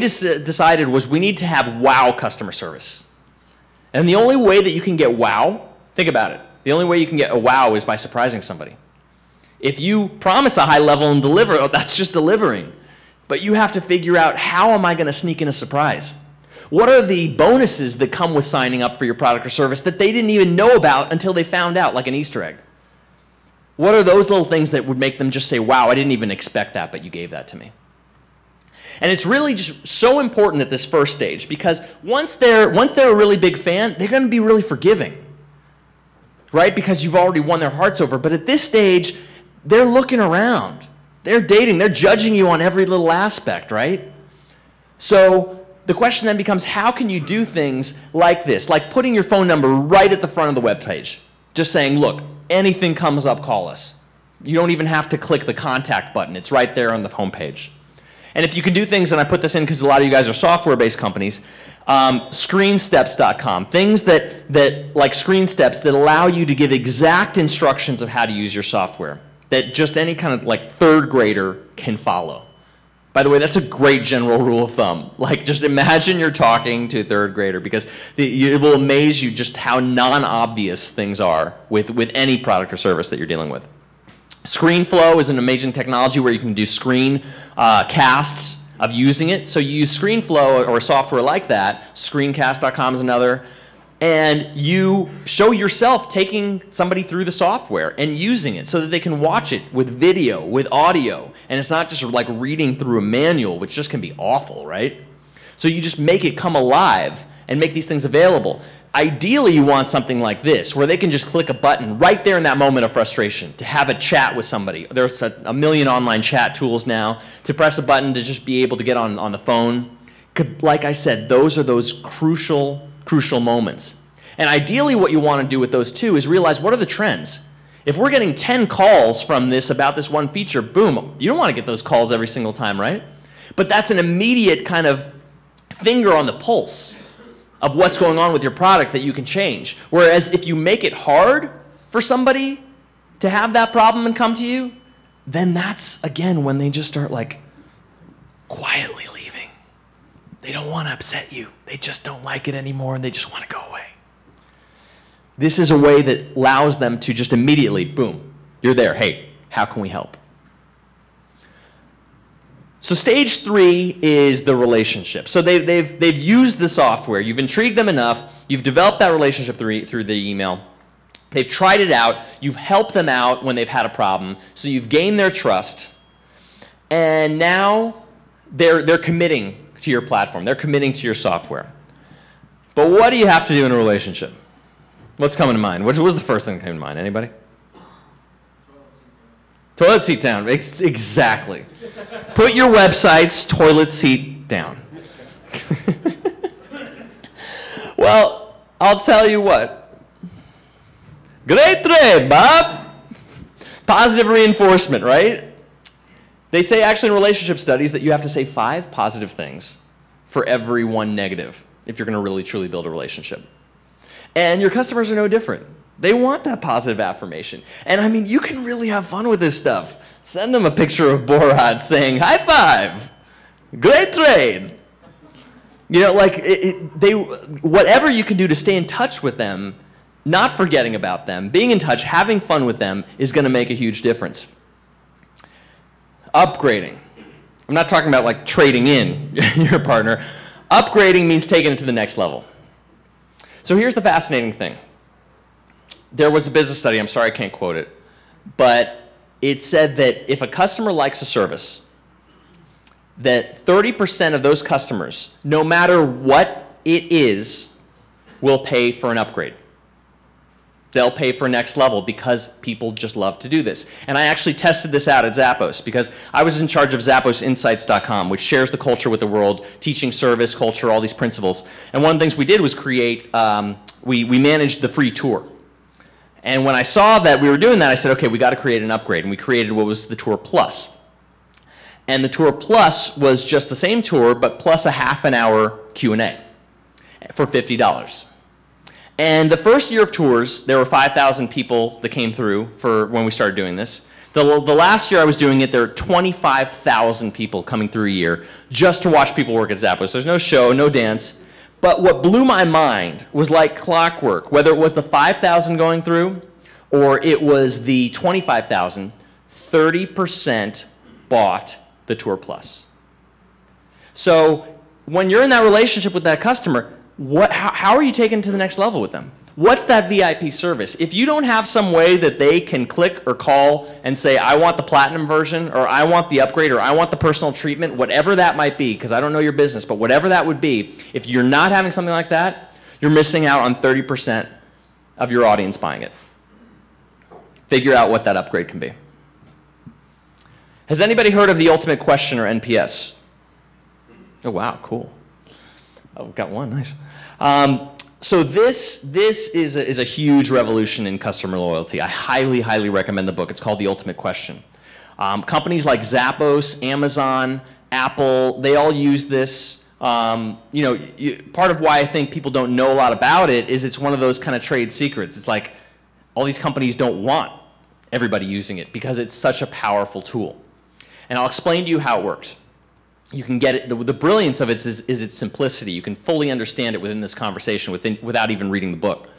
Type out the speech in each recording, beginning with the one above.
decided was we need to have wow customer service. And the only way that you can get wow, think about it, the only way you can get a wow is by surprising somebody. If you promise a high level and deliver, oh, that's just delivering. But you have to figure out, how am I going to sneak in a surprise? What are the bonuses that come with signing up for your product or service that they didn't even know about until they found out, like an Easter egg? What are those little things that would make them just say, wow, I didn't even expect that, but you gave that to me? And it's really just so important at this first stage, because once they're a really big fan, they're going to be really forgiving, right? Because you've already won their hearts over. But at this stage, they're looking around. They're dating. They're judging you on every little aspect, right? So the question then becomes, how can you do things like this, like putting your phone number right at the front of the web page, just saying, look, anything comes up, call us. You don't even have to click the contact button. It's right there on the home page. And if you can do things, and I put this in because a lot of you guys are software-based companies, screensteps.com, things that like screen steps that allow you to give exact instructions of how to use your software that just any kind of like third grader can follow. By the way, that's a great general rule of thumb. Like, just imagine you're talking to a third grader, because it will amaze you just how non-obvious things are with any product or service that you're dealing with. ScreenFlow is an amazing technology where you can do screen casts of using it. So you use ScreenFlow or software like that. Screencast.com is another. And you show yourself taking somebody through the software and using it so that they can watch it with video, with audio. And it's not just like reading through a manual, which just can be awful, right? So you just make it come alive and make these things available. Ideally, you want something like this, where they can just click a button right there in that moment of frustration to have a chat with somebody. There's a million online chat tools now to press a button to just be able to get on the phone. Like I said, those are those crucial moments. And ideally, what you want to do with those two is realize, what are the trends? If we're getting 10 calls from this about this one feature, boom, you don't want to get those calls every single time, right? But that's an immediate kind of finger on the pulse of what's going on with your product that you can change. Whereas if you make it hard for somebody to have that problem and come to you, then that's, again, when they just start like quietly leaving. They don't want to upset you. They just don't like it anymore, and they just want to go away. This is a way that allows them to just immediately, boom, you're there. Hey, how can we help? So stage 3 is the relationship. So they've used the software. You've intrigued them enough. You've developed that relationship through the email. They've tried it out. You've helped them out when they've had a problem. So you've gained their trust. And now they're committing to your platform. They're committing to your software. But what do you have to do in a relationship? What's coming to mind? What was the first thing that came to mind? Anybody? Toilet seat down. Exactly. Put your website's toilet seat down. Well, I'll tell you what. Great trade, Bob. Positive reinforcement, right? They say actually in relationship studies that you have to say 5 positive things for every 1 negative if you're going to really truly build a relationship. And your customers are no different. They want that positive affirmation. And I mean, you can really have fun with this stuff. Send them a picture of Borat saying, high five, great trade. You know, like, whatever you can do to stay in touch with them, not forgetting about them, being in touch, having fun with them is going to make a huge difference. Upgrading. I'm not talking about like trading in your partner. Upgrading means taking it to the next level. So here's the fascinating thing. There was a business study, I'm sorry I can't quote it, but it said that if a customer likes a service, that 30% of those customers, no matter what it is, will pay for an upgrade. They'll pay for next level because people just love to do this. And I actually tested this out at Zappos because I was in charge of ZapposInsights.com, which shares the culture with the world, teaching service, culture, all these principles. And one of the things we did was create, we managed the free tour. And when I saw that we were doing that, I said, okay, we got to create an upgrade. And we created what was the Tour Plus. And the Tour Plus was just the same tour, but plus a half-an-hour Q&A for $50. And the first year of tours, there were 5,000 people that came through for when we started doing this. The last year I was doing it, there were 25,000 people coming through a year just to watch people work at Zappos. There's no show, no dance. But what blew my mind was like clockwork, whether it was the 5,000 going through or it was the 25,000, 30% bought the Tour Plus. So when you're in that relationship with that customer, how are you taking it to the next level with them? What's that VIP service? If you don't have some way that they can click or call and say, I want the platinum version, or I want the upgrade, or I want the personal treatment, whatever that might be, because I don't know your business, but whatever that would be, if you're not having something like that, you're missing out on 30% of your audience buying it. Figure out what that upgrade can be. Has anybody heard of the Ultimate Question, or NPS? Oh, wow, cool. Oh, got one, nice. So this is a huge revolution in customer loyalty. I highly, highly recommend the book. It's called The Ultimate Question. Companies like Zappos, Amazon, Apple, they all use this. Part of why I think people don't know a lot about it is it's one of those kind of trade secrets. It's like all these companies don't want everybody using it because it's such a powerful tool. And I'll explain to you how it works. You can get it. The brilliance of it is its simplicity. You can fully understand it within this conversation without even reading the book.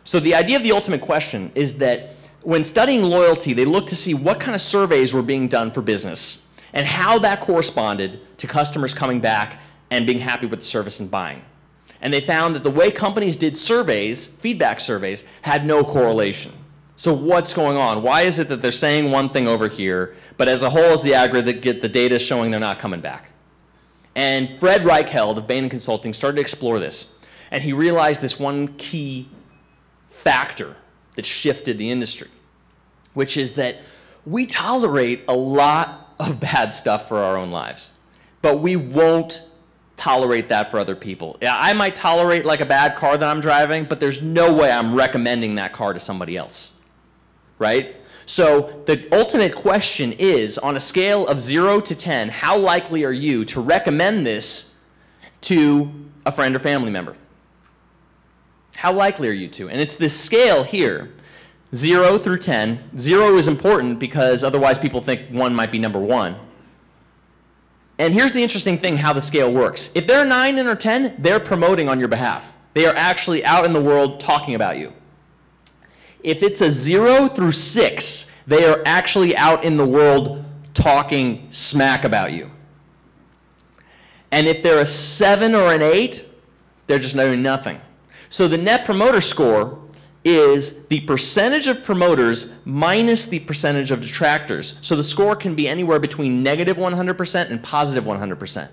So the idea of the ultimate question is that when studying loyalty, they looked to see what kind of surveys were being done for business and how that corresponded to customers coming back and being happy with the service and buying. And they found that the way companies did surveys, feedback surveys, had no correlation. So what's going on? Why is it that they're saying one thing over here, but as a whole, as the aggregate, the data is showing they're not coming back? And Fred Reichheld of Bain & Consulting started to explore this. And he realized this one key factor that shifted the industry, which is that we tolerate a lot of bad stuff for our own lives, but we won't tolerate that for other people. Yeah, I might tolerate like a bad car that I'm driving, but there's no way I'm recommending that car to somebody else. Right? So the ultimate question is, on a scale of 0 to 10, how likely are you to recommend this to a friend or family member? How likely are you to? And it's this scale here, 0 through 10. 0 is important because otherwise people think 1 might be number 1. And here's the interesting thing how the scale works. If they're 9 or 10, they're promoting on your behalf. They are actually out in the world talking about you. If it's a 0 through 6, they are actually out in the world talking smack about you. And if they're a 7 or an 8, they're just doing nothing. So the Net Promoter Score is the percentage of promoters minus the percentage of detractors. So the score can be anywhere between negative 100% and positive 100%.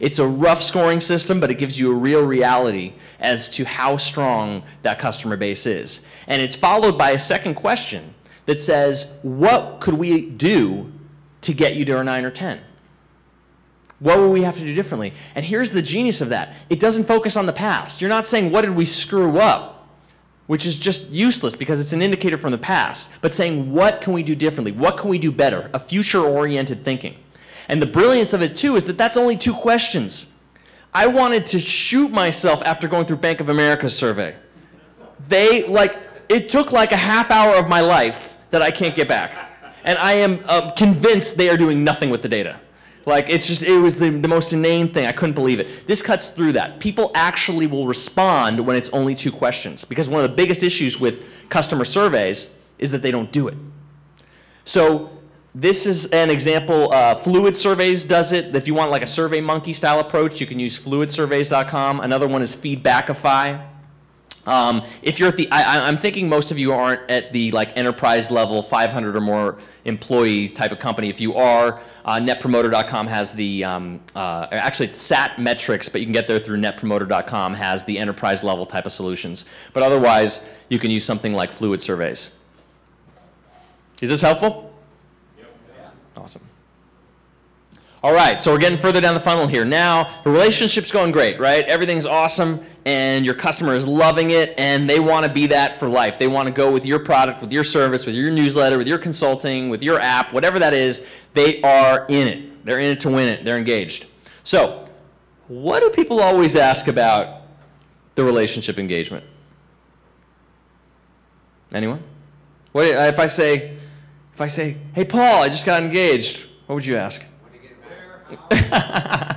It's a rough scoring system, but it gives you a real reality as to how strong that customer base is. And it's followed by a second question that says, what could we do to get you to a 9 or 10? What would we have to do differently? And here's the genius of that. It doesn't focus on the past. You're not saying, what did we screw up? Which is just useless because it's an indicator from the past. But saying, what can we do differently? What can we do better? A future-oriented thinking. And the brilliance of it, too, is that that's only 2 questions. I wanted to shoot myself after going through Bank of America's survey. It took like a half hour of my life that I can't get back. And I am convinced they are doing nothing with the data. It was the most inane thing. I couldn't believe it. This cuts through that. People actually will respond when it's only 2 questions. Because one of the biggest issues with customer surveys is that they don't do it. So this is an example. Fluid Surveys does it. If you want like a SurveyMonkey style approach, you can use fluidsurveys.com. Another one is Feedbackify. If you're at the, I'm thinking most of you aren't at the like enterprise level, 500 or more employee type of company. If you are, netpromoter.com has the, actually it's SAT metrics, but you can get there through netpromoter.com, has the enterprise level type of solutions. But otherwise, you can use something like Fluid Surveys. Is this helpful? Awesome. All right, so we're getting further down the funnel here. Now, the relationship's going great, right? Everything's awesome, and your customer is loving it, and they want to be that for life. They want to go with your product, with your service, with your newsletter, with your consulting, with your app, whatever that is. They are in it. They're in it to win it. They're engaged. So, what do people always ask about the relationship engagement? Anyone? If If I say, hey, Paul, I just got engaged, what would you ask? When to get married?